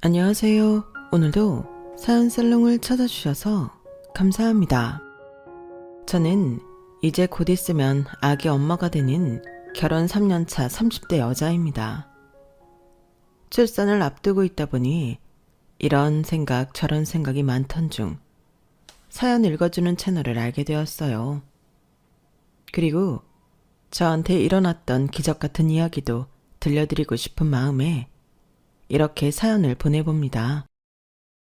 안녕하세요. 오늘도 사연살롱을 찾아주셔서 감사합니다. 저는 이제 곧 있으면 아기 엄마가 되는 결혼 3년차 30대 여자입니다. 출산을 앞두고 있다 보니 이런 생각 저런 생각이 많던 중 사연 읽어주는 채널을 알게 되었어요. 그리고 저한테 일어났던 기적 같은 이야기도 들려드리고 싶은 마음에 이렇게 사연을 보내봅니다.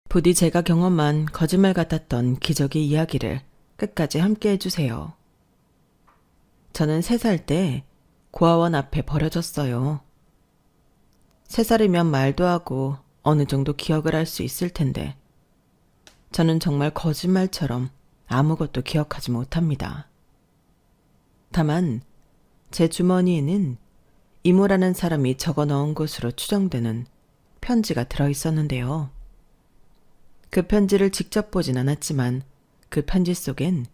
부디 제가 경험한 거짓말 같았던 기적의 이야기를 끝까지 함께 해주세요. 저는 3살 때 고아원 앞에 버려졌어요. 3살이면 말도 하고 어느 정도 기억을 할 수 있을 텐데 저는 정말 거짓말처럼 아무것도 기억하지 못합니다. 다만 제 주머니에는 이모라는 사람이 적어 넣은 것으로 추정되는 편지가 들어있었는데요. 그 편지를 직접 보진 않았지만 그 편지 속엔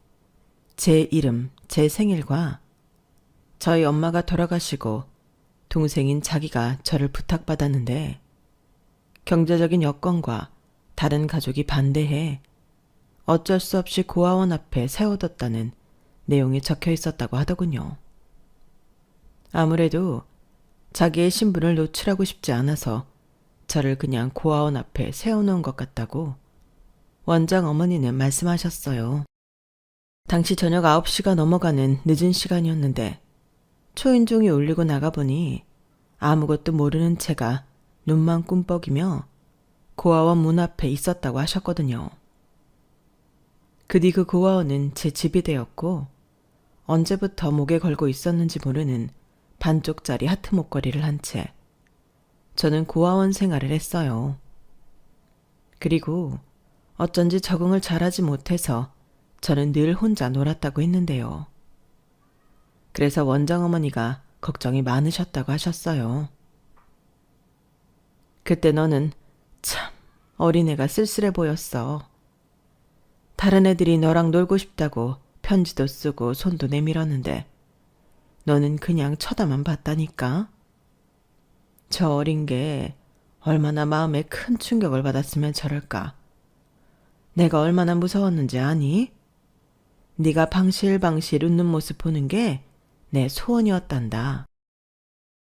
제 이름, 제 생일과 저희 엄마가 돌아가시고 동생인 자기가 저를 부탁받았는데 경제적인 여건과 다른 가족이 반대해 어쩔 수 없이 고아원 앞에 세워뒀다는 내용이 적혀 있었다고 하더군요. 아무래도 자기의 신분을 노출하고 싶지 않아서 저를 그냥 고아원 앞에 세워놓은 것 같다고 원장 어머니는 말씀하셨어요. 당시 저녁 9시가 넘어가는 늦은 시간이었는데 초인종이 울리고 나가보니 아무것도 모르는 채가 눈만 꿈뻑이며 고아원 문 앞에 있었다고 하셨거든요. 그 뒤 그 고아원은 제 집이 되었고 언제부터 목에 걸고 있었는지 모르는 반쪽짜리 하트 목걸이를 한 채 저는 고아원 생활을 했어요. 그리고 어쩐지 적응을 잘하지 못해서 저는 늘 혼자 놀았다고 했는데요. 그래서 원장어머니가 걱정이 많으셨다고 하셨어요. 그때 너는 참 어린애가 쓸쓸해 보였어. 다른 애들이 너랑 놀고 싶다고 편지도 쓰고 손도 내밀었는데 너는 그냥 쳐다만 봤다니까. 저 어린 게 얼마나 마음에 큰 충격을 받았으면 저럴까. 내가 얼마나 무서웠는지 아니? 네가 방실방실 웃는 모습 보는 게 내 소원이었단다.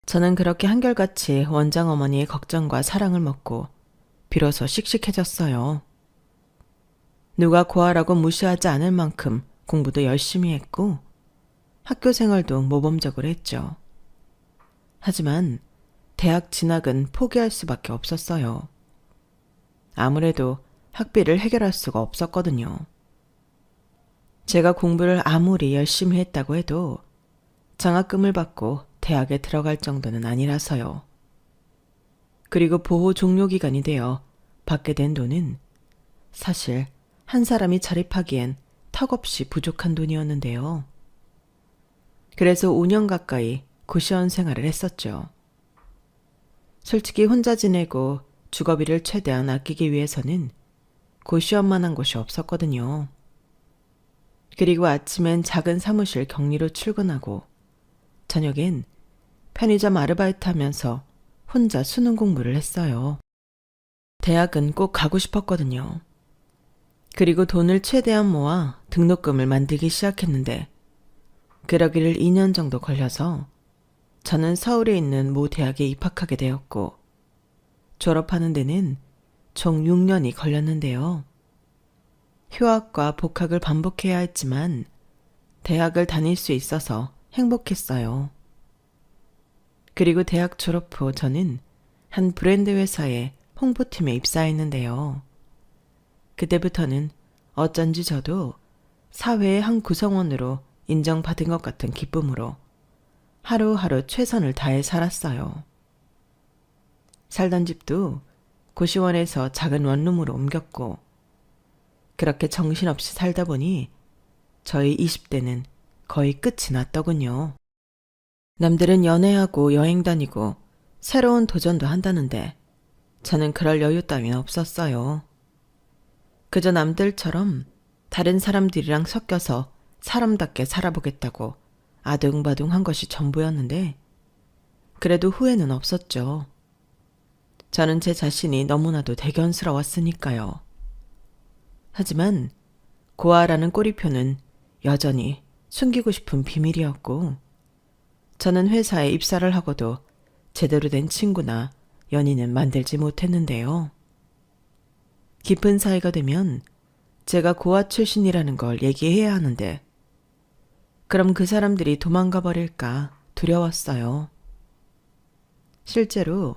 저는 그렇게 한결같이 원장 어머니의 걱정과 사랑을 먹고 비로소 씩씩해졌어요. 누가 고아라고 무시하지 않을 만큼 공부도 열심히 했고 학교 생활도 모범적으로 했죠. 하지만 대학 진학은 포기할 수밖에 없었어요. 아무래도 학비를 해결할 수가 없었거든요. 제가 공부를 아무리 열심히 했다고 해도 장학금을 받고 대학에 들어갈 정도는 아니라서요. 그리고 보호 종료 기간이 되어 받게 된 돈은 사실 한 사람이 자립하기엔 턱없이 부족한 돈이었는데요. 그래서 5년 가까이 고시원 생활을 했었죠. 솔직히 혼자 지내고 주거비를 최대한 아끼기 위해서는 고시원만 한 곳이 없었거든요. 그리고 아침엔 작은 사무실 격리로 출근하고 저녁엔 편의점 아르바이트 하면서 혼자 수능 공부를 했어요. 대학은 꼭 가고 싶었거든요. 그리고 돈을 최대한 모아 등록금을 만들기 시작했는데 그러기를 2년 정도 걸려서 저는 서울에 있는 모 대학에 입학하게 되었고 졸업하는 데는 총 6년이 걸렸는데요. 휴학과 복학을 반복해야 했지만 대학을 다닐 수 있어서 행복했어요. 그리고 대학 졸업 후 저는 한 브랜드 회사의 홍보팀에 입사했는데요. 그때부터는 어쩐지 저도 사회의 한 구성원으로 인정받은 것 같은 기쁨으로 하루하루 최선을 다해 살았어요. 살던 집도 고시원에서 작은 원룸으로 옮겼고 그렇게 정신없이 살다 보니 저희 20대는 거의 끝이 났더군요. 남들은 연애하고 여행 다니고 새로운 도전도 한다는데 저는 그럴 여유 따윈 없었어요. 그저 남들처럼 다른 사람들이랑 섞여서 사람답게 살아보겠다고 아둥바둥 한 것이 전부였는데 그래도 후회는 없었죠. 저는 제 자신이 너무나도 대견스러웠으니까요. 하지만 고아라는 꼬리표는 여전히 숨기고 싶은 비밀이었고, 저는 회사에 입사를 하고도 제대로 된 친구나 연인은 만들지 못했는데요. 깊은 사이가 되면 제가 고아 출신이라는 걸 얘기해야 하는데, 그럼 그 사람들이 도망가 버릴까 두려웠어요. 실제로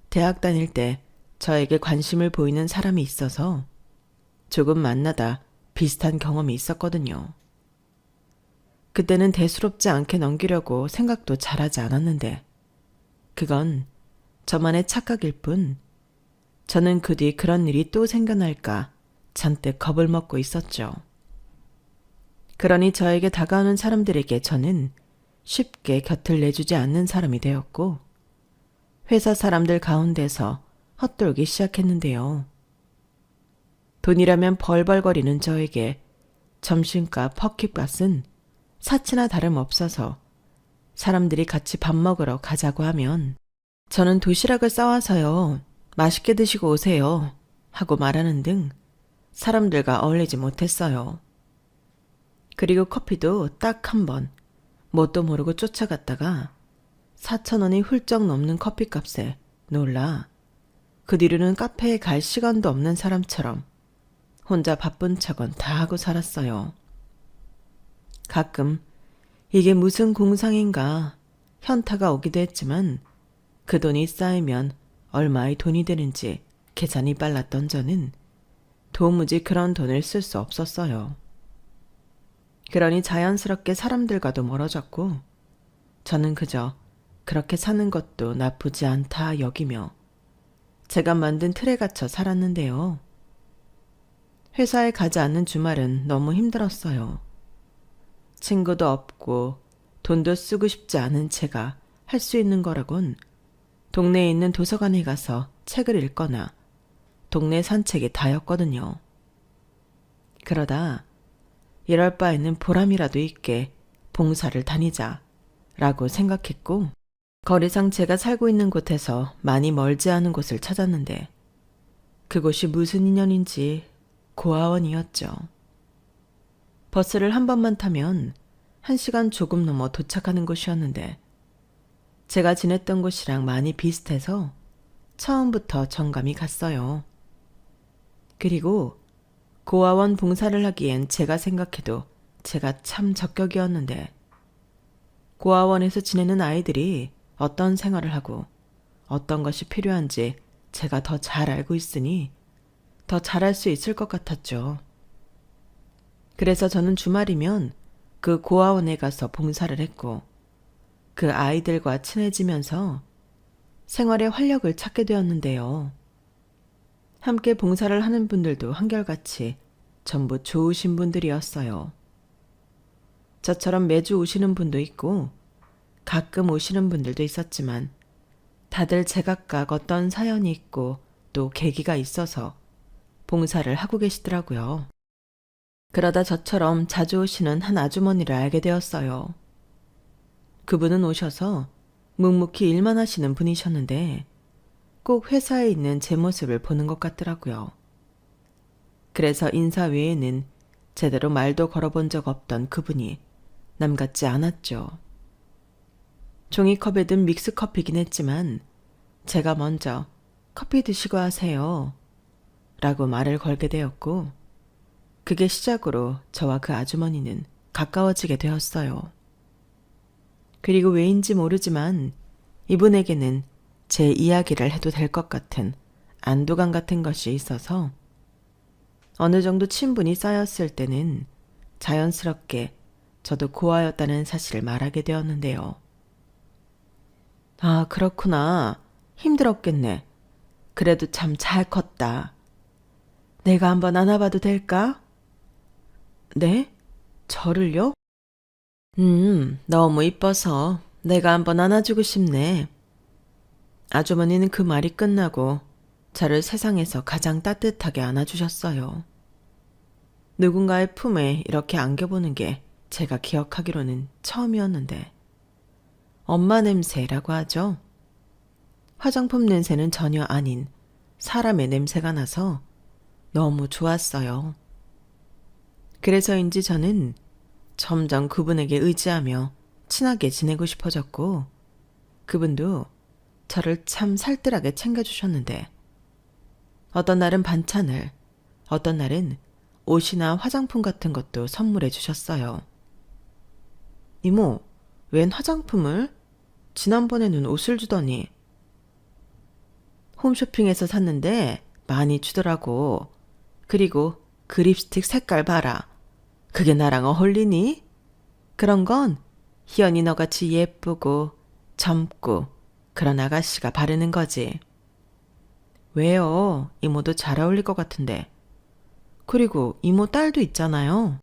대학 다닐 때 저에게 관심을 보이는 사람이 있어서 조금 만나다 비슷한 경험이 있었거든요. 그때는 대수롭지 않게 넘기려고 생각도 잘하지 않았는데, 그건 저만의 착각일 뿐, 저는 그 뒤 그런 일이 또 생겨날까 잔뜩 겁을 먹고 있었죠. 그러니 저에게 다가오는 사람들에게 저는 쉽게 곁을 내주지 않는 사람이 되었고, 회사 사람들 가운데서 헛돌기 시작했는데요. 돈이라면 벌벌거리는 저에게 점심값, 퍼킷값은 사치나 다름없어서 사람들이 같이 밥 먹으러 가자고 하면 저는 도시락을 싸와서요. 맛있게 드시고 오세요. 하고 말하는 등 사람들과 어울리지 못했어요. 그리고 커피도 딱 한 번 뭣도 모르고 쫓아갔다가 4,000원이 훌쩍 넘는 커피값에 놀라 그 뒤로는 카페에 갈 시간도 없는 사람처럼 혼자 바쁜 척은 다 하고 살았어요. 가끔 이게 무슨 공상인가 현타가 오기도 했지만 그 돈이 쌓이면 얼마의 돈이 되는지 계산이 빨랐던 저는 도무지 그런 돈을 쓸 수 없었어요. 그러니 자연스럽게 사람들과도 멀어졌고, 저는 그저 그렇게 사는 것도 나쁘지 않다 여기며 제가 만든 틀에 갇혀 살았는데요. 회사에 가지 않는 주말은 너무 힘들었어요. 친구도 없고 돈도 쓰고 싶지 않은 제가 할 수 있는 거라곤 동네에 있는 도서관에 가서 책을 읽거나 동네 산책이 다였거든요. 그러다 이럴 바에는 보람이라도 있게 봉사를 다니자 라고 생각했고, 거리상 제가 살고 있는 곳에서 많이 멀지 않은 곳을 찾았는데 그곳이 무슨 인연인지 고아원이었죠. 버스를 한 번만 타면 1시간 조금 넘어 도착하는 곳이었는데 제가 지냈던 곳이랑 많이 비슷해서 처음부터 정감이 갔어요. 그리고 고아원 봉사를 하기엔 제가 생각해도 제가 참 적격이었는데, 고아원에서 지내는 아이들이 어떤 생활을 하고 어떤 것이 필요한지 제가 더 잘 알고 있으니 더 잘할 수 있을 것 같았죠. 그래서 저는 주말이면 그 고아원에 가서 봉사를 했고, 그 아이들과 친해지면서 생활의 활력을 찾게 되었는데요. 함께 봉사를 하는 분들도 한결같이 전부 좋으신 분들이었어요. 저처럼 매주 오시는 분도 있고 가끔 오시는 분들도 있었지만 다들 제각각 어떤 사연이 있고 또 계기가 있어서 봉사를 하고 계시더라고요. 그러다 저처럼 자주 오시는 한 아주머니를 알게 되었어요. 그분은 오셔서 묵묵히 일만 하시는 분이셨는데 꼭 회사에 있는 제 모습을 보는 것 같더라고요. 그래서 인사 외에는 제대로 말도 걸어본 적 없던 그분이 남 같지 않았죠. 종이컵에 든 믹스커피긴 했지만 제가 먼저 커피 드시고 하세요 라고 말을 걸게 되었고, 그게 시작으로 저와 그 아주머니는 가까워지게 되었어요. 그리고 왜인지 모르지만 이분에게는 제 이야기를 해도 될 것 같은 안도감 같은 것이 있어서 어느 정도 친분이 쌓였을 때는 자연스럽게 저도 고아였다는 사실을 말하게 되었는데요. 아, 그렇구나. 힘들었겠네. 그래도 참 잘 컸다. 내가 한번 안아봐도 될까? 네? 저를요? 너무 이뻐서 내가 한번 안아주고 싶네. 아주머니는 그 말이 끝나고 저를 세상에서 가장 따뜻하게 안아주셨어요. 누군가의 품에 이렇게 안겨보는 게 제가 기억하기로는 처음이었는데, 엄마 냄새라고 하죠. 화장품 냄새는 전혀 아닌 사람의 냄새가 나서 너무 좋았어요. 그래서인지 저는 점점 그분에게 의지하며 친하게 지내고 싶어졌고, 그분도 저를 참 살뜰하게 챙겨주셨는데, 어떤 날은 반찬을, 어떤 날은 옷이나 화장품 같은 것도 선물해 주셨어요. 이모, 웬 화장품을? 지난번에는 옷을 주더니. 홈쇼핑에서 샀는데 많이 주더라고. 그리고 그 립스틱 색깔 봐라. 그게 나랑 어울리니? 그런 건 희연이 너같이 예쁘고 젊고 그런 아가씨가 바르는 거지. 왜요? 이모도 잘 어울릴 것 같은데. 그리고 이모 딸도 있잖아요.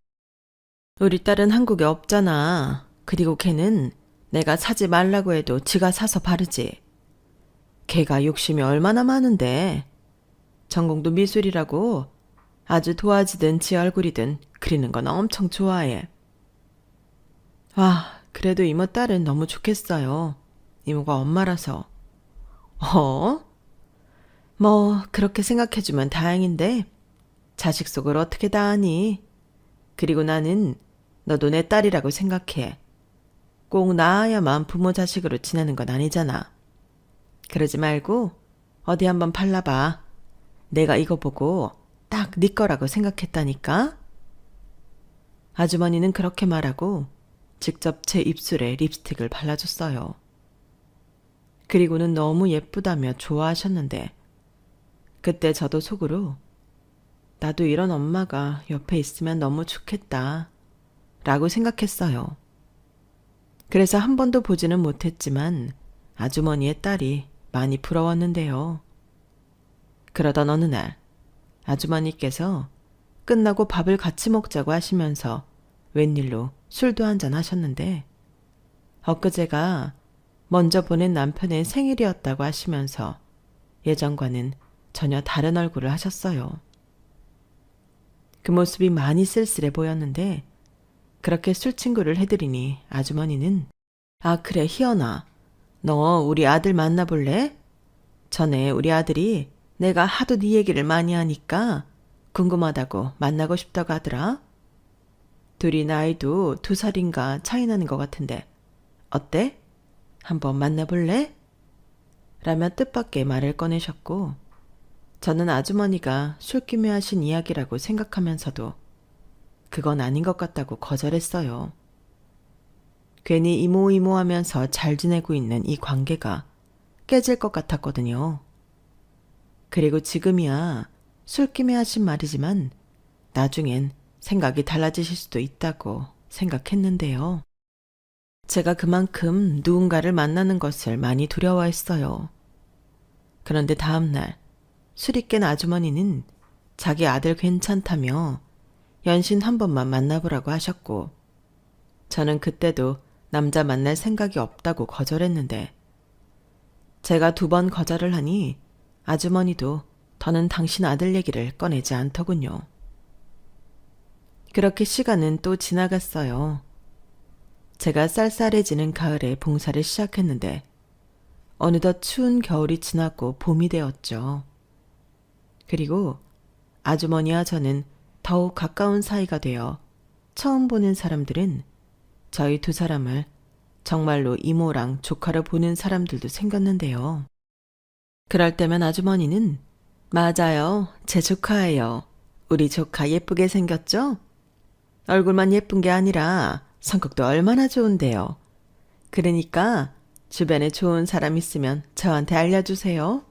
우리 딸은 한국에 없잖아. 그리고 걔는 내가 사지 말라고 해도 지가 사서 바르지. 걔가 욕심이 얼마나 많은데. 전공도 미술이라고 아주 도화지든 지 얼굴이든 그리는 건 엄청 좋아해. 아, 그래도 이모 딸은 너무 좋겠어요. 이모가 엄마라서. 뭐 그렇게 생각해주면 다행인데 자식 속을 어떻게 다 아니. 그리고 나는 너도 내 딸이라고 생각해. 꼭 낳아야만 부모 자식으로 지내는 건 아니잖아. 그러지 말고 어디 한번 발라봐. 내가 이거 보고 딱 네 거라고 생각했다니까. 아주머니는 그렇게 말하고 직접 제 입술에 립스틱을 발라줬어요. 그리고는 너무 예쁘다며 좋아하셨는데, 그때 저도 속으로 나도 이런 엄마가 옆에 있으면 너무 좋겠다 라고 생각했어요. 그래서 한 번도 보지는 못했지만 아주머니의 딸이 많이 부러웠는데요. 그러던 어느 날 아주머니께서 끝나고 밥을 같이 먹자고 하시면서 웬일로 술도 한잔 하셨는데, 엊그제가 먼저 보낸 남편의 생일이었다고 하시면서 예전과는 전혀 다른 얼굴을 하셨어요. 그 모습이 많이 쓸쓸해 보였는데, 그렇게 술친구를 해드리니 아주머니는 아, 그래 희연아, 너 우리 아들 만나볼래? 전에 우리 아들이 내가 하도 네 얘기를 많이 하니까 궁금하다고 만나고 싶다고 하더라. 둘이 나이도 2살인가 차이 나는 것 같은데 어때? 한번 만나볼래? 라며 뜻밖의 말을 꺼내셨고, 저는 아주머니가 술김에 하신 이야기라고 생각하면서도 그건 아닌 것 같다고 거절했어요. 괜히 이모 하면서 잘 지내고 있는 이 관계가 깨질 것 같았거든요. 그리고 지금이야 술김에 하신 말이지만 나중엔 생각이 달라지실 수도 있다고 생각했는데요. 제가 그만큼 누군가를 만나는 것을 많이 두려워했어요. 그런데 다음날 술이 깬 아주머니는 자기 아들 괜찮다며 연신 한 번만 만나보라고 하셨고, 저는 그때도 남자 만날 생각이 없다고 거절했는데, 제가 2번 거절을 하니 아주머니도 더는 당신 아들 얘기를 꺼내지 않더군요. 그렇게 시간은 또 지나갔어요. 제가 쌀쌀해지는 가을에 봉사를 시작했는데 어느덧 추운 겨울이 지나고 봄이 되었죠. 그리고 아주머니와 저는 더욱 가까운 사이가 되어 처음 보는 사람들은 저희 2사람을 정말로 이모랑 조카로 보는 사람들도 생겼는데요. 그럴 때면 아주머니는 맞아요, 제 조카예요. 우리 조카 예쁘게 생겼죠? 얼굴만 예쁜 게 아니라 성격도 얼마나 좋은데요. 그러니까 주변에 좋은 사람 있으면 저한테 알려주세요.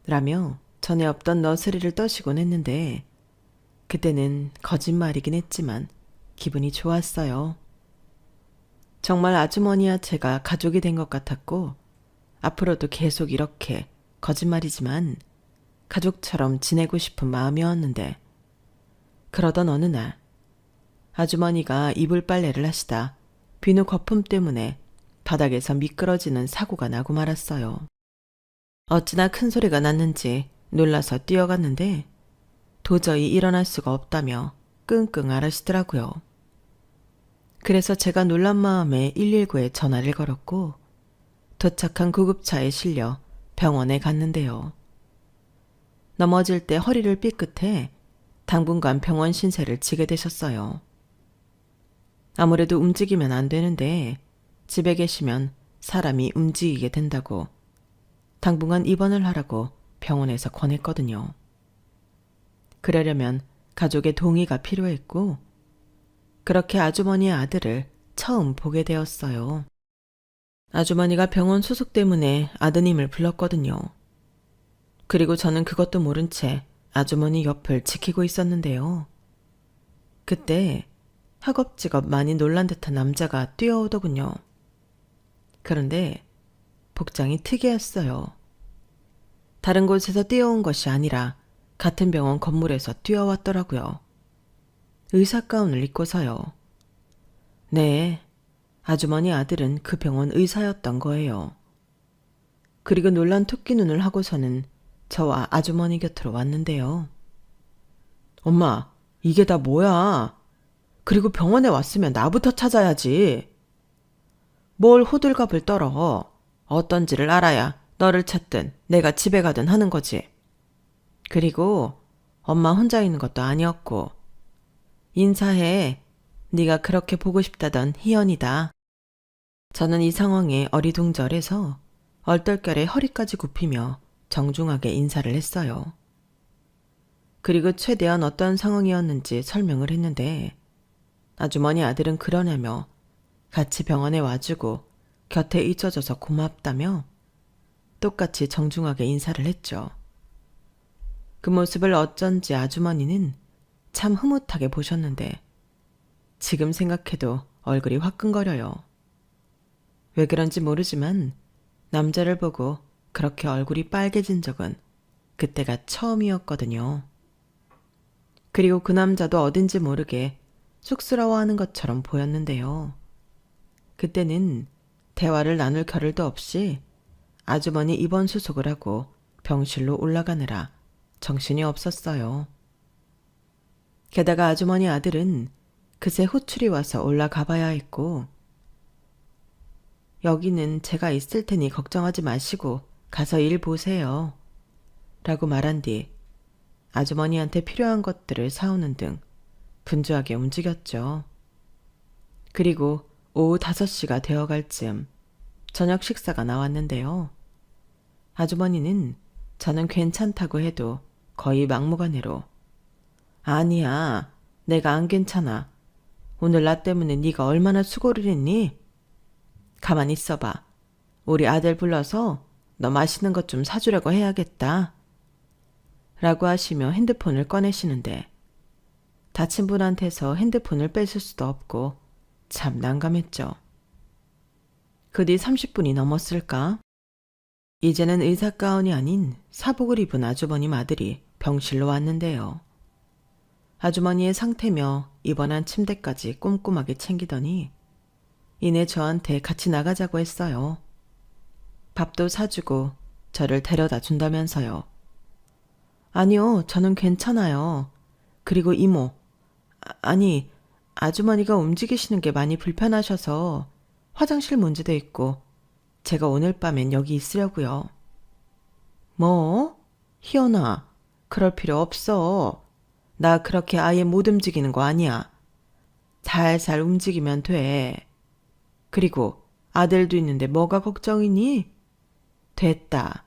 라며 전에 없던 너스리를 떠시곤 했는데, 그때는 거짓말이긴 했지만 기분이 좋았어요. 정말 아주머니와 제가 가족이 된 것 같았고, 앞으로도 계속 이렇게 거짓말이지만 가족처럼 지내고 싶은 마음이었는데, 그러던 어느 날 아주머니가 이불 빨래를 하시다 비누 거품 때문에 바닥에서 미끄러지는 사고가 나고 말았어요. 어찌나 큰 소리가 났는지 놀라서 뛰어갔는데 도저히 일어날 수가 없다며 끙끙 앓으시더라고요. 그래서 제가 놀란 마음에 119에 전화를 걸었고 도착한 구급차에 실려 병원에 갔는데요. 넘어질 때 허리를 삐끗해 당분간 병원 신세를 지게 되셨어요. 아무래도 움직이면 안 되는데 집에 계시면 사람이 움직이게 된다고 당분간 입원을 하라고 병원에서 권했거든요. 그러려면 가족의 동의가 필요했고 그렇게 아주머니의 아들을 처음 보게 되었어요. 아주머니가 병원 수속 때문에 아드님을 불렀거든요. 그리고 저는 그것도 모른 채 아주머니 옆을 지키고 있었는데요. 그때 허겁지겁 많이 놀란 듯한 남자가 뛰어오더군요. 그런데 복장이 특이했어요. 다른 곳에서 뛰어온 것이 아니라 같은 병원 건물에서 뛰어왔더라고요. 의사 가운을 입고서요. 네, 아주머니 아들은 그 병원 의사였던 거예요. 그리고 놀란 토끼 눈을 하고서는 저와 아주머니 곁으로 왔는데요. 엄마, 이게 다 뭐야? 그리고 병원에 왔으면 나부터 찾아야지. 뭘 호들갑을 떨어. 어떤지를 알아야 너를 찾든 내가 집에 가든 하는 거지. 그리고 엄마 혼자 있는 것도 아니었고. 인사해. 네가 그렇게 보고 싶다던 희연이다. 저는 이 상황에 어리둥절해서 얼떨결에 허리까지 굽히며 정중하게 인사를 했어요. 그리고 최대한 어떤 상황이었는지 설명을 했는데 아주머니 아들은 그러냐며 같이 병원에 와주고 곁에 있어줘서 고맙다며 똑같이 정중하게 인사를 했죠. 그 모습을 어쩐지 아주머니는 참 흐뭇하게 보셨는데 지금 생각해도 얼굴이 화끈거려요. 왜 그런지 모르지만 남자를 보고 그렇게 얼굴이 빨개진 적은 그때가 처음이었거든요. 그리고 그 남자도 어딘지 모르게 쑥스러워하는 것처럼 보였는데요. 그때는 대화를 나눌 겨를도 없이 아주머니 입원 수속을 하고 병실로 올라가느라 정신이 없었어요. 게다가 아주머니 아들은 그새 호출이 와서 올라가 봐야 했고 여기는 제가 있을 테니 걱정하지 마시고 가서 일 보세요. 라고 말한 뒤 아주머니한테 필요한 것들을 사오는 등 분주하게 움직였죠. 그리고 오후 5시가 되어갈 즈음 저녁 식사가 나왔는데요. 아주머니는 저는 괜찮다고 해도 거의 막무가내로 아니야, 내가 안 괜찮아. 오늘 나 때문에 네가 얼마나 수고를 했니? 가만히 있어봐. 우리 아들 불러서 너 맛있는 것 좀 사주려고 해야겠다. 라고 하시며 핸드폰을 꺼내시는데 다친 분한테서 핸드폰을 뺏을 수도 없고 참 난감했죠. 그 뒤 30분이 넘었을까? 이제는 의사 가운이 아닌 사복을 입은 아주버님 아들이 병실로 왔는데요. 아주머니의 상태며 입원한 침대까지 꼼꼼하게 챙기더니 이내 저한테 같이 나가자고 했어요. 밥도 사주고 저를 데려다 준다면서요. 아니요, 저는 괜찮아요. 그리고 이모, 아니, 아주머니가 움직이시는 게 많이 불편하셔서 화장실 문제도 있고 제가 오늘 밤엔 여기 있으려고요. 뭐? 희연아, 그럴 필요 없어. 나 그렇게 아예 못 움직이는 거 아니야. 살살 움직이면 돼. 그리고 아들도 있는데 뭐가 걱정이니? 됐다.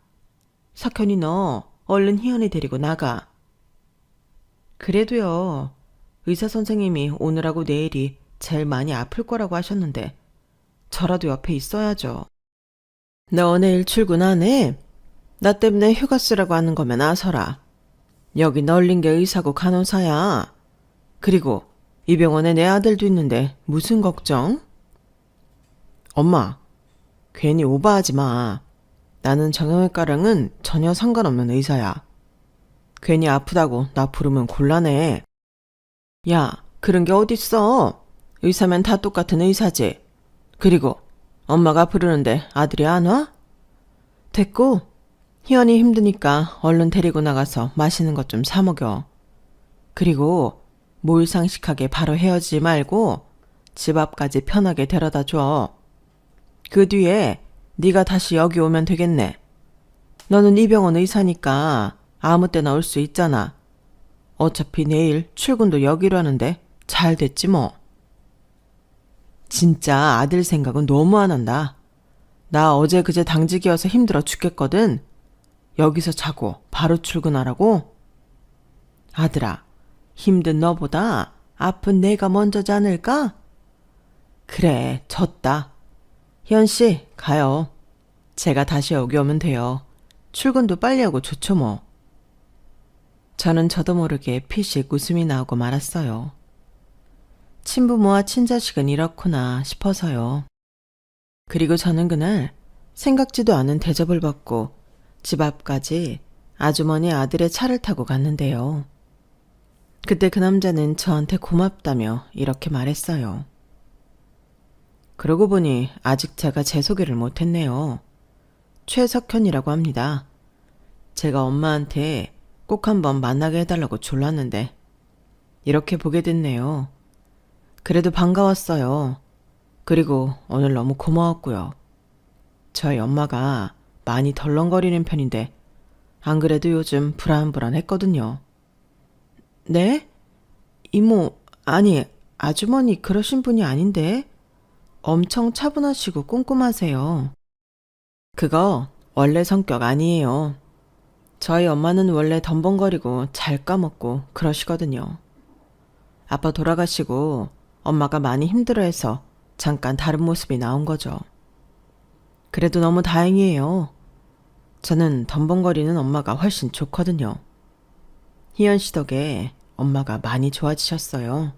석현이 너 얼른 희연이 데리고 나가. 그래도요. 의사 선생님이 오늘하고 내일이 제일 많이 아플 거라고 하셨는데 저라도 옆에 있어야죠. 너 내일 출근 안 해? 나 때문에 휴가 쓰라고 하는 거면 아서라. 여기 널린 게 의사고 간호사야. 그리고 이 병원에 내 아들도 있는데 무슨 걱정? 엄마, 괜히 오버하지 마. 나는 정형외과랑은 전혀 상관없는 의사야. 괜히 아프다고 나 부르면 곤란해. 야, 그런 게 어딨어. 의사면 다 똑같은 의사지. 그리고 엄마가 부르는데 아들이 안 와? 됐고, 희연이 힘드니까 얼른 데리고 나가서 맛있는 것 좀 사 먹여. 그리고 몰상식하게 바로 헤어지지 말고 집 앞까지 편하게 데려다 줘. 그 뒤에 네가 다시 여기 오면 되겠네. 너는 이 병원 의사니까 아무 때나 올 수 있잖아. 어차피 내일 출근도 여기로 하는데 잘 됐지 뭐. 진짜 아들 생각은 너무 안 한다. 나 어제 그제 당직이어서 힘들어 죽겠거든. 여기서 자고 바로 출근하라고? 아들아, 힘든 너보다 아픈 내가 먼저지 않을까? 그래, 졌다. 희연씨, 가요. 제가 다시 여기 오면 돼요. 출근도 빨리 하고 좋죠 뭐. 저는 저도 모르게 피식 웃음이 나오고 말았어요. 친부모와 친자식은 이렇구나 싶어서요. 그리고 저는 그날 생각지도 않은 대접을 받고 집 앞까지 아주머니 아들의 차를 타고 갔는데요. 그때 그 남자는 저한테 고맙다며 이렇게 말했어요. 그러고 보니 아직 제가 제 소개를 못했네요. 최석현이라고 합니다. 제가 엄마한테 꼭 한번 만나게 해달라고 졸랐는데 이렇게 보게 됐네요. 그래도 반가웠어요. 그리고 오늘 너무 고마웠고요. 저희 엄마가 많이 덜렁거리는 편인데 안 그래도 요즘 불안불안했거든요. 네? 이모, 아니 아주머니 그러신 분이 아닌데 엄청 차분하시고 꼼꼼하세요. 그거 원래 성격 아니에요. 저희 엄마는 원래 덤벙거리고 잘 까먹고 그러시거든요. 아빠 돌아가시고 엄마가 많이 힘들어해서 잠깐 다른 모습이 나온 거죠. 그래도 너무 다행이에요. 저는 덤벙거리는 엄마가 훨씬 좋거든요. 희연 씨 덕에 엄마가 많이 좋아지셨어요.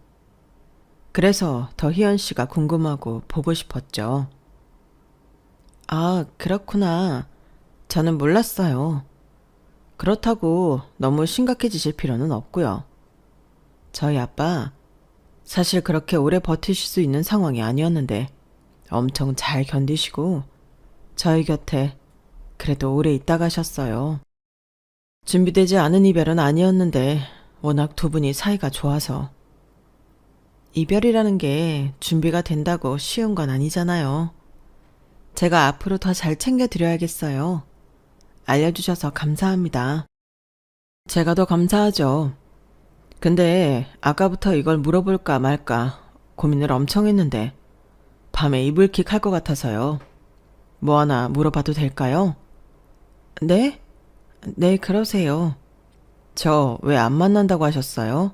그래서 더 희연 씨가 궁금하고 보고 싶었죠. 아, 그렇구나. 저는 몰랐어요. 그렇다고 너무 심각해지실 필요는 없고요. 저희 아빠 사실 그렇게 오래 버티실 수 있는 상황이 아니었는데 엄청 잘 견디시고 저희 곁에 그래도 오래 있다 가셨어요. 준비되지 않은 이별은 아니었는데 워낙 두 분이 사이가 좋아서. 이별이라는 게 준비가 된다고 쉬운 건 아니잖아요. 제가 앞으로 더 잘 챙겨드려야겠어요. 알려주셔서 감사합니다. 제가 더 감사하죠. 근데 아까부터 이걸 물어볼까 말까 고민을 엄청 했는데 밤에 이불킥 할 것 같아서요. 뭐 하나 물어봐도 될까요? 네? 네, 그러세요. 저 왜 안 만난다고 하셨어요?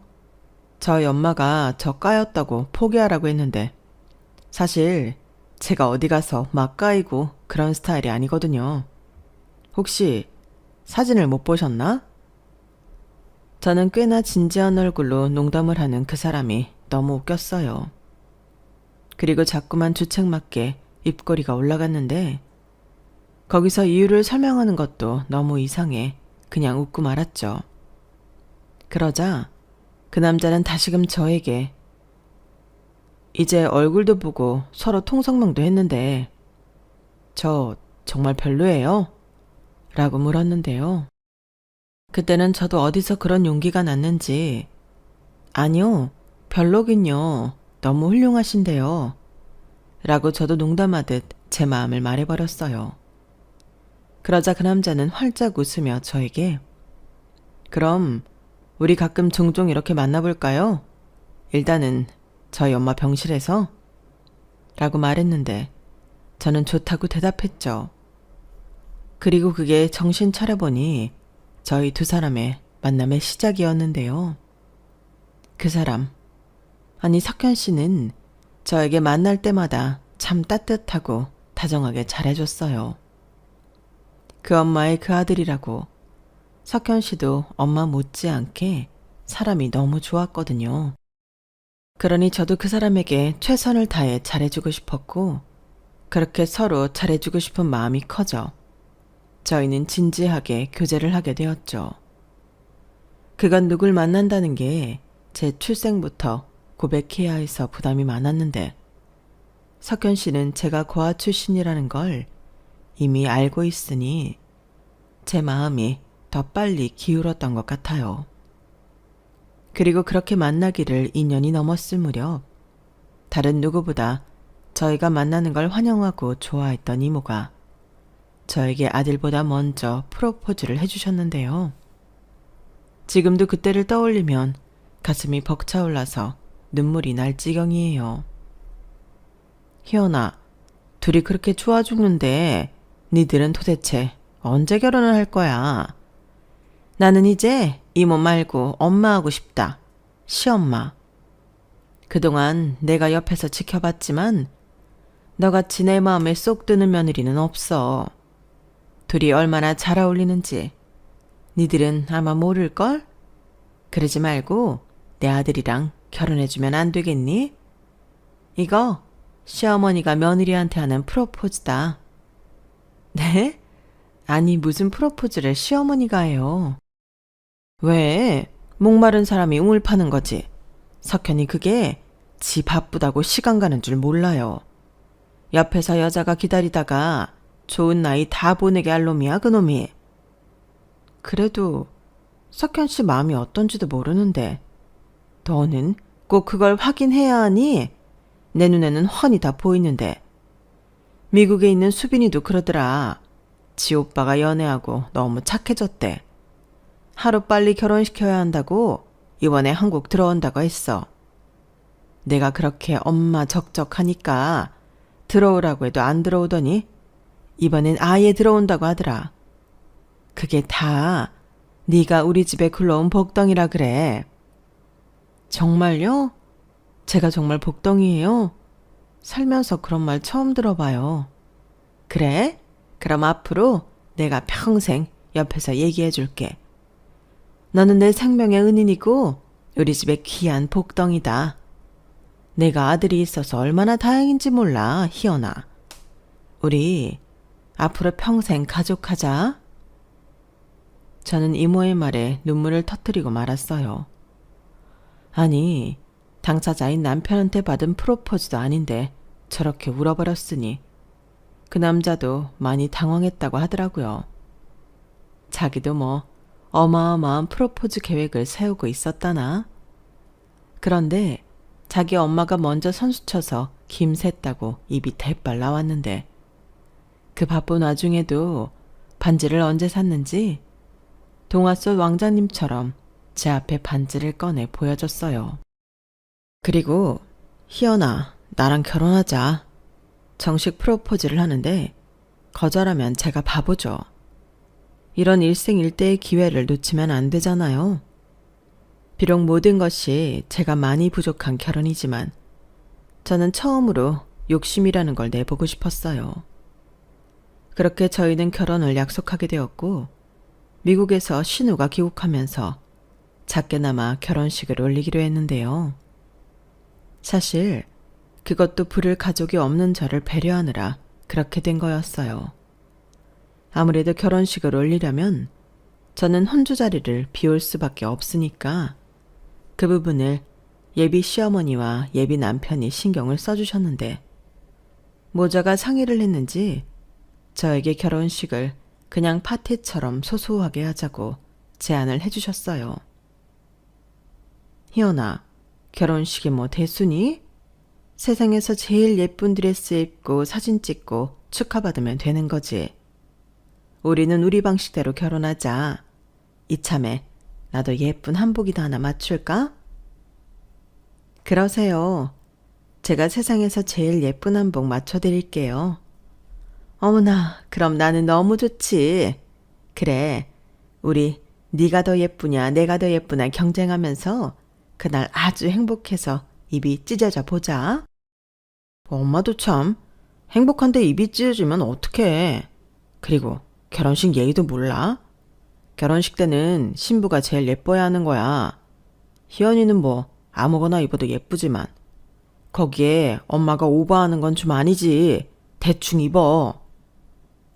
저희 엄마가 저 까였다고 포기하라고 했는데 사실 제가 어디 가서 막 까이고 그런 스타일이 아니거든요. 혹시 사진을 못 보셨나? 저는 꽤나 진지한 얼굴로 농담을 하는 그 사람이 너무 웃겼어요. 그리고 자꾸만 주책맞게 입꼬리가 올라갔는데 거기서 이유를 설명하는 것도 너무 이상해 그냥 웃고 말았죠. 그러자 그 남자는 다시금 저에게 이제 얼굴도 보고 서로 통성명도 했는데 저 정말 별로예요? 라고 물었는데요. 그때는 저도 어디서 그런 용기가 났는지 아니요, 별로긴요. 너무 훌륭하신데요. 라고 저도 농담하듯 제 마음을 말해버렸어요. 그러자 그 남자는 활짝 웃으며 저에게 그럼 우리 가끔 종종 이렇게 만나볼까요? 일단은 저희 엄마 병실에서? 라고 말했는데 저는 좋다고 대답했죠. 그리고 그게 정신 차려보니 저희 두 사람의 만남의 시작이었는데요. 그 사람, 아니 석현 씨는 저에게 만날 때마다 참 따뜻하고 다정하게 잘해줬어요. 그 엄마의 그 아들이라고 석현 씨도 엄마 못지않게 사람이 너무 좋았거든요. 그러니 저도 그 사람에게 최선을 다해 잘해주고 싶었고 그렇게 서로 잘해주고 싶은 마음이 커져 저희는 진지하게 교제를 하게 되었죠. 그간 누굴 만난다는 게 제 출생부터 고백해야 해서 부담이 많았는데 석현 씨는 제가 고아 출신이라는 걸 이미 알고 있으니 제 마음이 더 빨리 기울었던 것 같아요. 그리고 그렇게 만나기를 2년이 넘었을 무렵 다른 누구보다 저희가 만나는 걸 환영하고 좋아했던 이모가 저에게 아들보다 먼저 프로포즈를 해주셨는데요. 지금도 그때를 떠올리면 가슴이 벅차올라서 눈물이 날 지경이에요. 희연아, 둘이 그렇게 좋아 죽는데 니들은 도대체 언제 결혼을 할 거야? 나는 이제 이모 말고 엄마 하고 싶다. 시엄마. 그동안 내가 옆에서 지켜봤지만 너같이 내 마음에 쏙 드는 며느리는 없어. 둘이 얼마나 잘 어울리는지 니들은 아마 모를걸? 그러지 말고 내 아들이랑 결혼해주면 안 되겠니? 이거 시어머니가 며느리한테 하는 프로포즈다. 네? 아니 무슨 프로포즈를 시어머니가 해요. 왜? 목마른 사람이 웅을 파는 거지. 석현이 그게 지 바쁘다고 시간 가는 줄 몰라요. 옆에서 여자가 기다리다가 좋은 나이 다 보내게 할 놈이야 그놈이. 그래도 석현 씨 마음이 어떤지도 모르는데 너는 꼭 그걸 확인해야 하니? 내 눈에는 훤히 다 보이는데. 미국에 있는 수빈이도 그러더라. 지 오빠가 연애하고 너무 착해졌대. 하루빨리 결혼시켜야 한다고 이번에 한국 들어온다고 했어. 내가 그렇게 엄마 적적하니까 들어오라고 해도 안 들어오더니 이번엔 아예 들어온다고 하더라. 그게 다 네가 우리 집에 굴러온 복덩이라 그래. 정말요? 제가 정말 복덩이에요? 살면서 그런 말 처음 들어봐요. 그래? 그럼 앞으로 내가 평생 옆에서 얘기해 줄게. 너는 내 생명의 은인이고 우리 집의 귀한 복덩이다. 내가 아들이 있어서 얼마나 다행인지 몰라, 희연아. 우리 앞으로 평생 가족하자. 저는 이모의 말에 눈물을 터뜨리고 말았어요. 아니, 당사자인 남편한테 받은 프로포즈도 아닌데 저렇게 울어버렸으니 그 남자도 많이 당황했다고 하더라고요. 자기도 뭐 어마어마한 프로포즈 계획을 세우고 있었다나? 그런데 자기 엄마가 먼저 선수쳐서 김샜다고 입이 대빨 나왔는데 그 바쁜 와중에도 반지를 언제 샀는지 동화 속 왕자님처럼 제 앞에 반지를 꺼내 보여줬어요. 그리고 희연아, 나랑 결혼하자. 정식 프로포즈를 하는데 거절하면 제가 바보죠. 이런 일생일대의 기회를 놓치면 안 되잖아요. 비록 모든 것이 제가 많이 부족한 결혼이지만 저는 처음으로 욕심이라는 걸 내보고 싶었어요. 그렇게 저희는 결혼을 약속하게 되었고 미국에서 신우가 귀국하면서 작게나마 결혼식을 올리기로 했는데요. 사실 그것도 부를 가족이 없는 저를 배려하느라 그렇게 된 거였어요. 아무래도 결혼식을 올리려면 저는 혼주 자리를 비울 수밖에 없으니까 그 부분을 예비 시어머니와 예비 남편이 신경을 써주셨는데 모자가 상의를 했는지 저에게 결혼식을 그냥 파티처럼 소소하게 하자고 제안을 해주셨어요. 희연아, 결혼식이 뭐 대수니? 세상에서 제일 예쁜 드레스 입고 사진 찍고 축하받으면 되는 거지. 우리는 우리 방식대로 결혼하자. 이참에 나도 예쁜 한복이나 하나 맞출까? 그러세요. 제가 세상에서 제일 예쁜 한복 맞춰드릴게요. 어머나, 그럼 나는 너무 좋지. 그래, 우리 네가 더 예쁘냐 내가 더 예쁘냐 경쟁하면서 그날 아주 행복해서 입이 찢어져 보자. 엄마도 참 행복한데 입이 찢어지면 어떡해. 그리고 결혼식 예의도 몰라? 결혼식 때는 신부가 제일 예뻐야 하는 거야. 희연이는 뭐 아무거나 입어도 예쁘지만 거기에 엄마가 오버하는 건 좀 아니지. 대충 입어.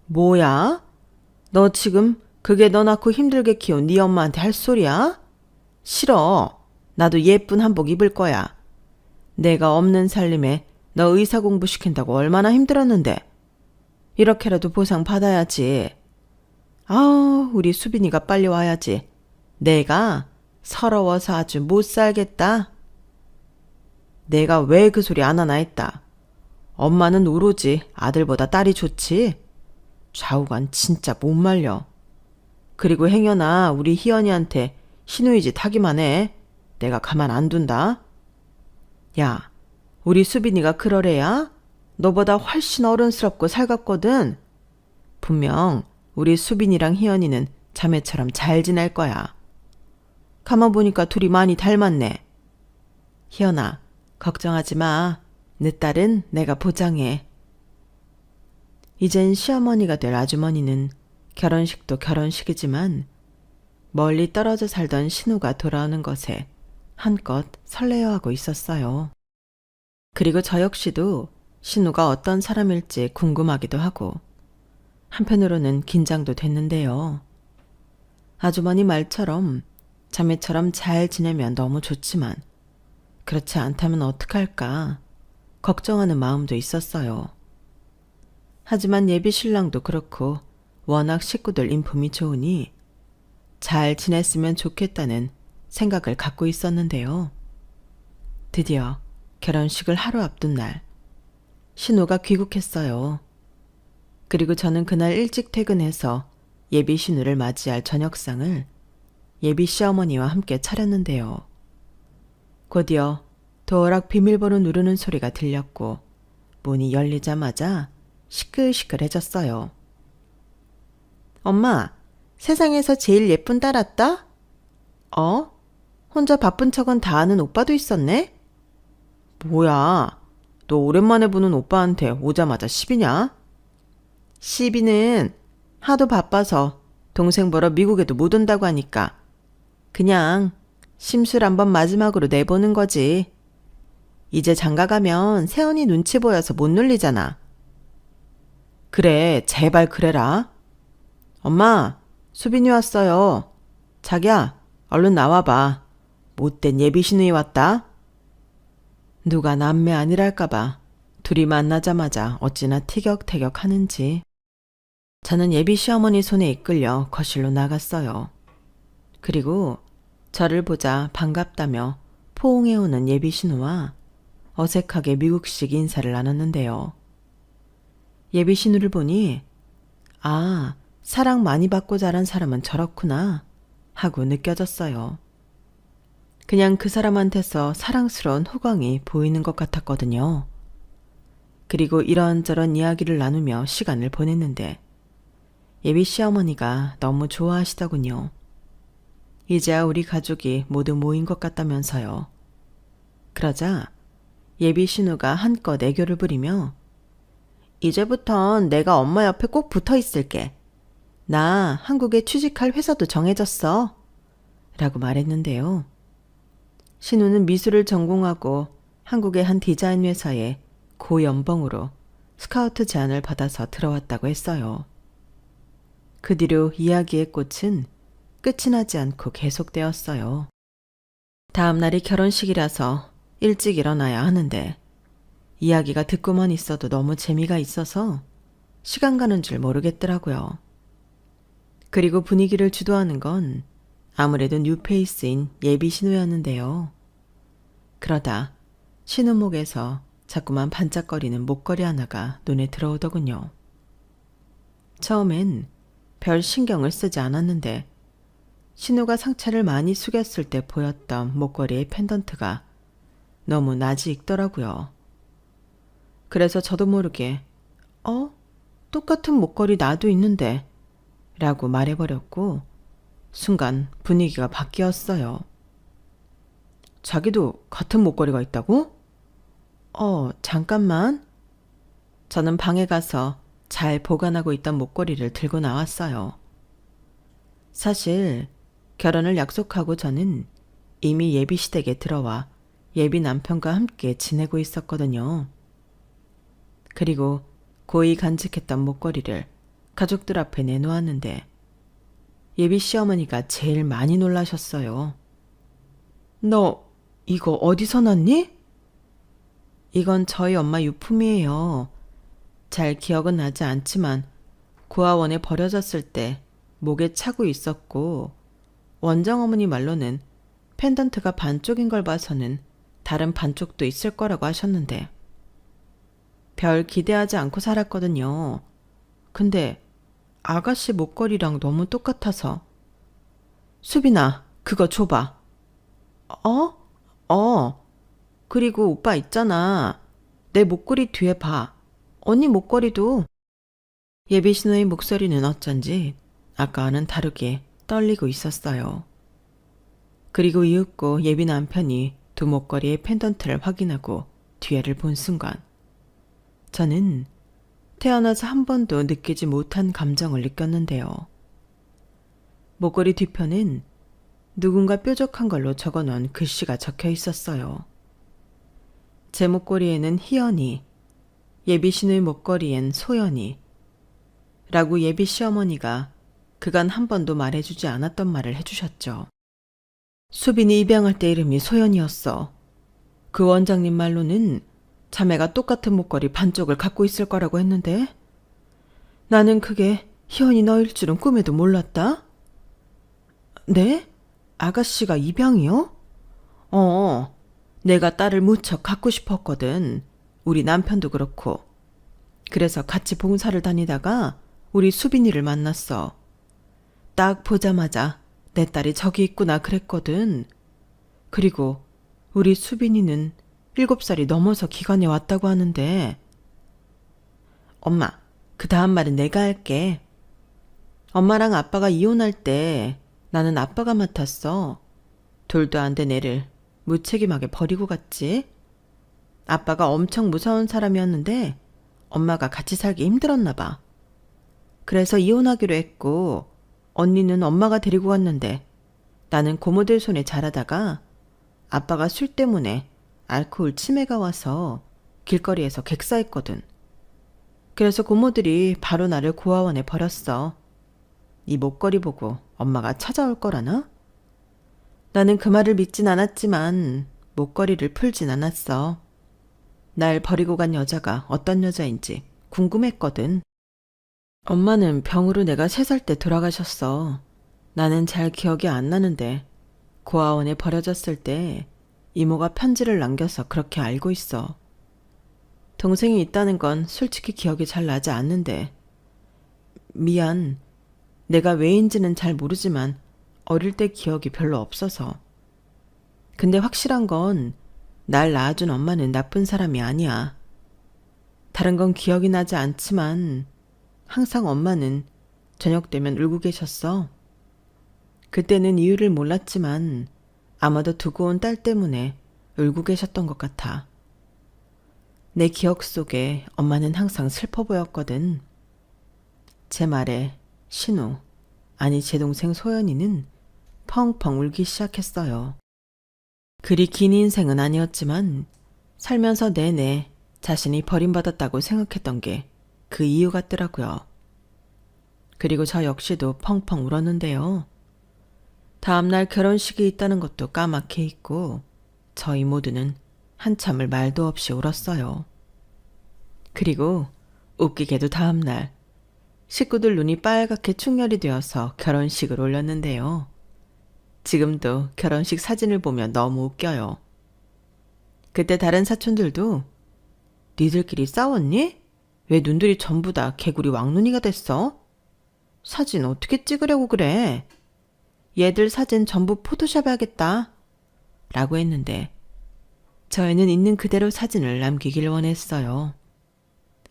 뭐야? 너 지금 그게 너 낳고 힘들게 키운 네 엄마한테 할 소리야? 싫어. 나도 예쁜 한복 입을 거야. 내가 없는 살림에 너 의사 공부 시킨다고 얼마나 힘들었는데. 이렇게라도 보상 받아야지. 아우, 우리 수빈이가 빨리 와야지. 내가 서러워서 아주 못 살겠다. 내가 왜 그 소리 안 하나 했다. 엄마는 오로지 아들보다 딸이 좋지. 좌우간 진짜 못 말려. 그리고 행여나 우리 희연이한테 신우이 짓 하기만 해. 내가 가만 안 둔다. 야, 우리 수빈이가 그러래야? 너보다 훨씬 어른스럽고 살갑거든. 분명 우리 수빈이랑 희연이는 자매처럼 잘 지낼 거야. 가만 보니까 둘이 많이 닮았네. 희연아, 걱정하지 마. 내 딸은 내가 보장해. 이젠 시어머니가 될 아주머니는 결혼식도 결혼식이지만 멀리 떨어져 살던 신우가 돌아오는 것에 한껏 설레어하고 있었어요. 그리고 저 역시도 신우가 어떤 사람일지 궁금하기도 하고 한편으로는 긴장도 됐는데요. 아주머니 말처럼 자매처럼 잘 지내면 너무 좋지만 그렇지 않다면 어떡할까 걱정하는 마음도 있었어요. 하지만 예비 신랑도 그렇고 워낙 식구들 인품이 좋으니 잘 지냈으면 좋겠다는 생각을 갖고 있었는데요. 드디어 결혼식을 하루 앞둔 날, 신우가 귀국했어요. 그리고 저는 그날 일찍 퇴근해서 예비 신우를 맞이할 저녁상을 예비 시어머니와 함께 차렸는데요. 곧이어 도어락 비밀번호 누르는 소리가 들렸고 문이 열리자마자 시끌시끌해졌어요. 엄마, 세상에서 제일 예쁜 딸 왔다? 어? 혼자 바쁜 척은 다 아는 오빠도 있었네? 뭐야, 너 오랜만에 보는 오빠한테 오자마자 시비냐? 시비는 하도 바빠서 동생 보러 미국에도 못 온다고 하니까 그냥 심술 한번 마지막으로 내보는 거지. 이제 장가가면 세연이 눈치 보여서 못 놀리잖아. 그래, 제발 그래라. 엄마, 수빈이 왔어요. 자기야, 얼른 나와봐. 못된 예비 신우이 왔다. 누가 남매 아니랄까봐 둘이 만나자마자 어찌나 티격태격 하는지. 저는 예비 시어머니 손에 이끌려 거실로 나갔어요. 그리고 저를 보자 반갑다며 포옹해오는 예비 신우와 어색하게 미국식 인사를 나눴는데요. 예비 신우를 보니 아, 사랑 많이 받고 자란 사람은 저렇구나 하고 느껴졌어요. 그냥 그 사람한테서 사랑스러운 호강이 보이는 것 같았거든요. 그리고 이런저런 이야기를 나누며 시간을 보냈는데 예비 시어머니가 너무 좋아하시더군요. 이제야 우리 가족이 모두 모인 것 같다면서요. 그러자 예비 신우가 한껏 애교를 부리며 이제부턴 내가 엄마 옆에 꼭 붙어 있을게. 나 한국에 취직할 회사도 정해졌어. 라고 말했는데요. 신우는 미술을 전공하고 한국의 한 디자인 회사에 고연봉으로 스카우트 제안을 받아서 들어왔다고 했어요. 그 뒤로 이야기의 꽃은 끝이 나지 않고 계속되었어요. 다음 날이 결혼식이라서 일찍 일어나야 하는데 이야기가 듣고만 있어도 너무 재미가 있어서 시간 가는 줄 모르겠더라고요. 그리고 분위기를 주도하는 건 아무래도 뉴페이스인 예비 신우였는데요. 그러다 신우 목에서 자꾸만 반짝거리는 목걸이 하나가 눈에 들어오더군요. 처음엔 별 신경을 쓰지 않았는데 신우가 상체를 많이 숙였을 때 보였던 목걸이의 펜던트가 너무 낯이 익더라고요. 그래서 저도 모르게 똑같은 목걸이 나도 있는데 라고 말해버렸고 순간 분위기가 바뀌었어요. 자기도 같은 목걸이가 있다고? 잠깐만. 저는 방에 가서 잘 보관하고 있던 목걸이를 들고 나왔어요. 사실 결혼을 약속하고 저는 이미 예비 시댁에 들어와 예비 남편과 함께 지내고 있었거든요. 그리고 고이 간직했던 목걸이를 가족들 앞에 내놓았는데 예비 시어머니가 제일 많이 놀라셨어요. 너 이거 어디서 났니? 이건 저희 엄마 유품이에요. 잘 기억은 나지 않지만 고아원에 버려졌을 때 목에 차고 있었고 원장어머니 말로는 펜던트가 반쪽인 걸 봐서는 다른 반쪽도 있을 거라고 하셨는데 별 기대하지 않고 살았거든요. 근데 아가씨 목걸이랑 너무 똑같아서. 수빈아, 그거 줘봐. 그리고 오빠 있잖아. 내 목걸이 뒤에 봐. 언니 목걸이도. 예비 신우의 목소리는 어쩐지 아까와는 다르게 떨리고 있었어요. 그리고 이윽고 예비 남편이 두 목걸이의 펜던트를 확인하고 뒤에를 본 순간 저는 태어나서 한 번도 느끼지 못한 감정을 느꼈는데요. 목걸이 뒤편은 누군가 뾰족한 걸로 적어놓은 글씨가 적혀 있었어요. 제 목걸이에는 희연이, 예비 신우의 목걸이엔 소연이 라고 예비 시어머니가 그간 한 번도 말해주지 않았던 말을 해주셨죠. 수빈이 입양할 때 이름이 소연이었어. 그 원장님 말로는 자매가 똑같은 목걸이 반쪽을 갖고 있을 거라고 했는데 나는 그게 희연이 너일 줄은 꿈에도 몰랐다. 네? 아가씨가 입양이요? 내가 딸을 무척 갖고 싶었거든. 우리 남편도 그렇고. 그래서 같이 봉사를 다니다가 우리 수빈이를 만났어. 딱 보자마자 내 딸이 저기 있구나 그랬거든. 그리고 우리 수빈이는 7살이 넘어서 기관에 왔다고 하는데. 엄마, 그 다음 말은 내가 할게. 엄마랑 아빠가 이혼할 때 나는 아빠가 맡았어. 둘도 안 된 애를 무책임하게 버리고 갔지. 아빠가 엄청 무서운 사람이었는데 엄마가 같이 살기 힘들었나 봐. 그래서 이혼하기로 했고 언니는 엄마가 데리고 갔는데 나는 고모들 손에 자라다가 아빠가 술 때문에 알코올 치매가 와서 길거리에서 객사했거든. 그래서 고모들이 바로 나를 고아원에 버렸어. 이 목걸이 보고 엄마가 찾아올 거라나? 나는 그 말을 믿진 않았지만 목걸이를 풀진 않았어. 날 버리고 간 여자가 어떤 여자인지 궁금했거든. 엄마는 병으로 내가 3살 때 돌아가셨어. 나는 잘 기억이 안 나는데 고아원에 버려졌을 때 이모가 편지를 남겨서 그렇게 알고 있어. 동생이 있다는 건 솔직히 기억이 잘 나지 않는데. 미안. 내가 왜인지는 잘 모르지만 어릴 때 기억이 별로 없어서. 근데 확실한 건 날 낳아준 엄마는 나쁜 사람이 아니야. 다른 건 기억이 나지 않지만 항상 엄마는 저녁 되면 울고 계셨어. 그때는 이유를 몰랐지만 아마도 두고 온 딸 때문에 울고 계셨던 것 같아. 내 기억 속에 엄마는 항상 슬퍼 보였거든. 제 말에 신우, 아니 제 동생 소연이는 펑펑 울기 시작했어요. 그리 긴 인생은 아니었지만 살면서 내내 자신이 버림받았다고 생각했던 게 그 이유 같더라고요. 그리고 저 역시도 펑펑 울었는데요. 다음날 결혼식이 있다는 것도 까맣게 잊고 저희 모두는 한참을 말도 없이 울었어요. 그리고 웃기게도 다음날 식구들 눈이 빨갛게 충혈이 되어서 결혼식을 올렸는데요. 지금도 결혼식 사진을 보면 너무 웃겨요. 그때 다른 사촌들도 니들끼리 싸웠니? 왜 눈들이 전부 다 개구리 왕눈이가 됐어? 사진 어떻게 찍으려고 그래? 얘들 사진 전부 포토샵 해야겠다. 라고 했는데 저희는 있는 그대로 사진을 남기길 원했어요.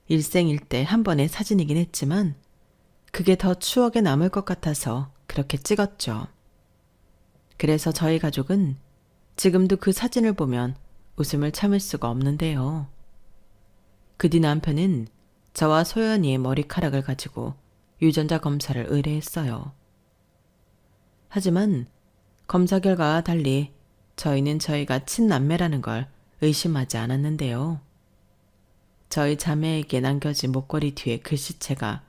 일생일대 한 번의 사진이긴 했지만 그게 더 추억에 남을 것 같아서 그렇게 찍었죠. 그래서 저희 가족은 지금도 그 사진을 보면 웃음을 참을 수가 없는데요. 그 뒤 남편은 저와 소연이의 머리카락을 가지고 유전자 검사를 의뢰했어요. 하지만 검사 결과와 달리 저희는 저희가 친남매라는 걸 의심하지 않았는데요. 저희 자매에게 남겨진 목걸이 뒤에 글씨체가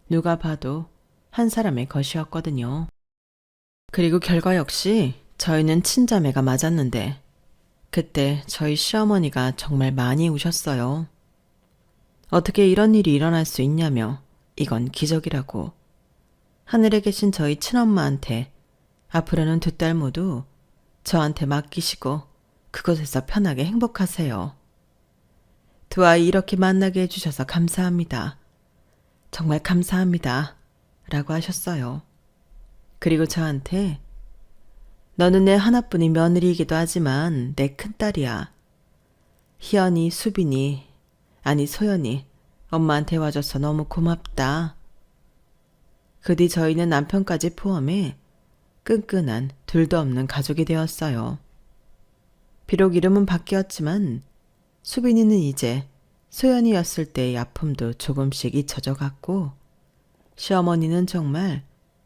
누가 봐도 한 사람의 것이었거든요. 그리고 결과 역시 저희는 친자매가 맞았는데 그때 저희 시어머니가 정말 많이 우셨어요. 어떻게 이런 일이 일어날 수 있냐며 이건 기적이라고. 하늘에 계신 저희 친엄마한테 앞으로는 2딸 모두 저한테 맡기시고 그곳에서 편하게 행복하세요. 두 아이 이렇게 만나게 해주셔서 감사합니다. 정말 감사합니다. 라고 하셨어요. 그리고 저한테 너는 내 하나뿐인 며느리이기도 하지만 내 큰딸이야. 희연이, 수빈이, 아니 소연이 엄마한테 와줘서 너무 고맙다. 그 뒤 저희는 남편까지 포함해 끈끈한 둘도 없는 가족이 되었어요. 비록 이름은 바뀌었지만 수빈이는 이제 소연이었을 때의 아픔도 조금씩 잊혀져 갔고 시어머니는 정말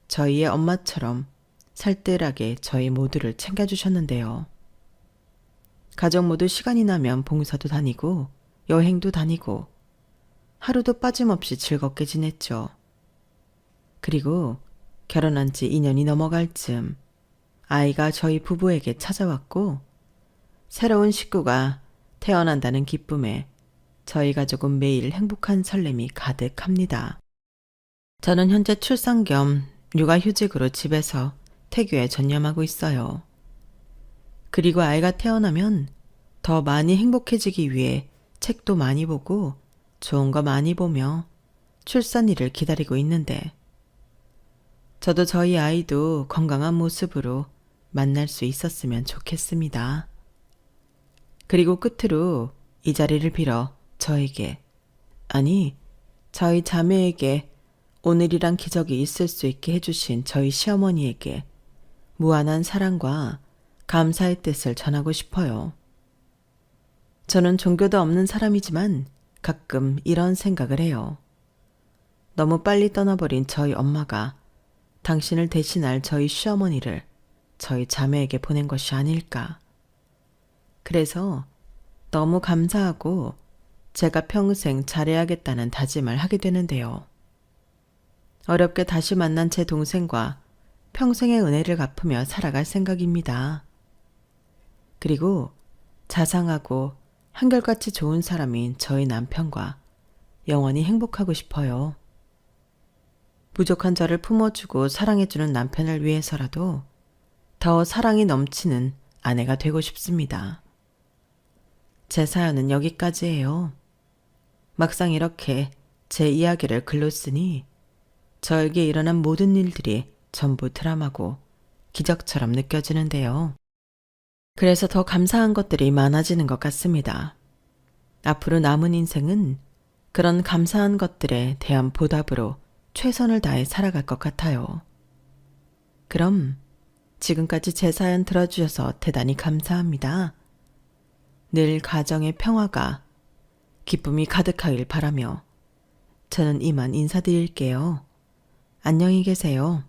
저희의 엄마처럼 살뜰하게 저희 모두를 챙겨주셨는데요. 가족 모두 시간이 나면 봉사도 다니고 여행도 다니고 하루도 빠짐없이 즐겁게 지냈죠. 그리고 결혼한 지 2년이 넘어갈 즈음 아이가 저희 부부에게 찾아왔고 새로운 식구가 태어난다는 기쁨에 저희 가족은 매일 행복한 설렘이 가득합니다. 저는 현재 출산 겸 육아휴직으로 집에서 태교에 전념하고 있어요. 그리고 아이가 태어나면 더 많이 행복해지기 위해 책도 많이 보고 좋은 거 많이 보며 출산일을 기다리고 있는데 저도 저희 아이도 건강한 모습으로 만날 수 있었으면 좋겠습니다. 그리고 끝으로 이 자리를 빌어 저에게, 아니 저희 자매에게 오늘이란 기적이 있을 수 있게 해주신 저희 시어머니에게 무한한 사랑과 감사의 뜻을 전하고 싶어요. 저는 종교도 없는 사람이지만 가끔 이런 생각을 해요. 너무 빨리 떠나버린 저희 엄마가 당신을 대신할 저희 시어머니를 저희 자매에게 보낸 것이 아닐까. 그래서 너무 감사하고 제가 평생 잘해야겠다는 다짐을 하게 되는데요. 어렵게 다시 만난 제 동생과 평생의 은혜를 갚으며 살아갈 생각입니다. 그리고 자상하고 한결같이 좋은 사람인 저희 남편과 영원히 행복하고 싶어요. 부족한 저를 품어주고 사랑해주는 남편을 위해서라도 더 사랑이 넘치는 아내가 되고 싶습니다. 제 사연은 여기까지예요. 막상 이렇게 제 이야기를 글로 쓰니 저에게 일어난 모든 일들이 전부 드라마고 기적처럼 느껴지는데요. 그래서 더 감사한 것들이 많아지는 것 같습니다. 앞으로 남은 인생은 그런 감사한 것들에 대한 보답으로 최선을 다해 살아갈 것 같아요. 그럼 지금까지 제 사연 들어주셔서 대단히 감사합니다. 늘 가정의 평화가 기쁨이 가득하길 바라며 저는 이만 인사드릴게요. 안녕히 계세요.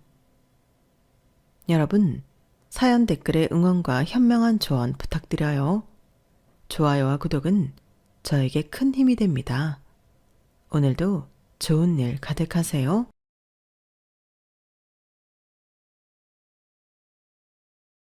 여러분, 사연 댓글에 응원과 현명한 조언 부탁드려요. 좋아요와 구독은 저에게 큰 힘이 됩니다. 오늘도 좋은 일 가득하세요.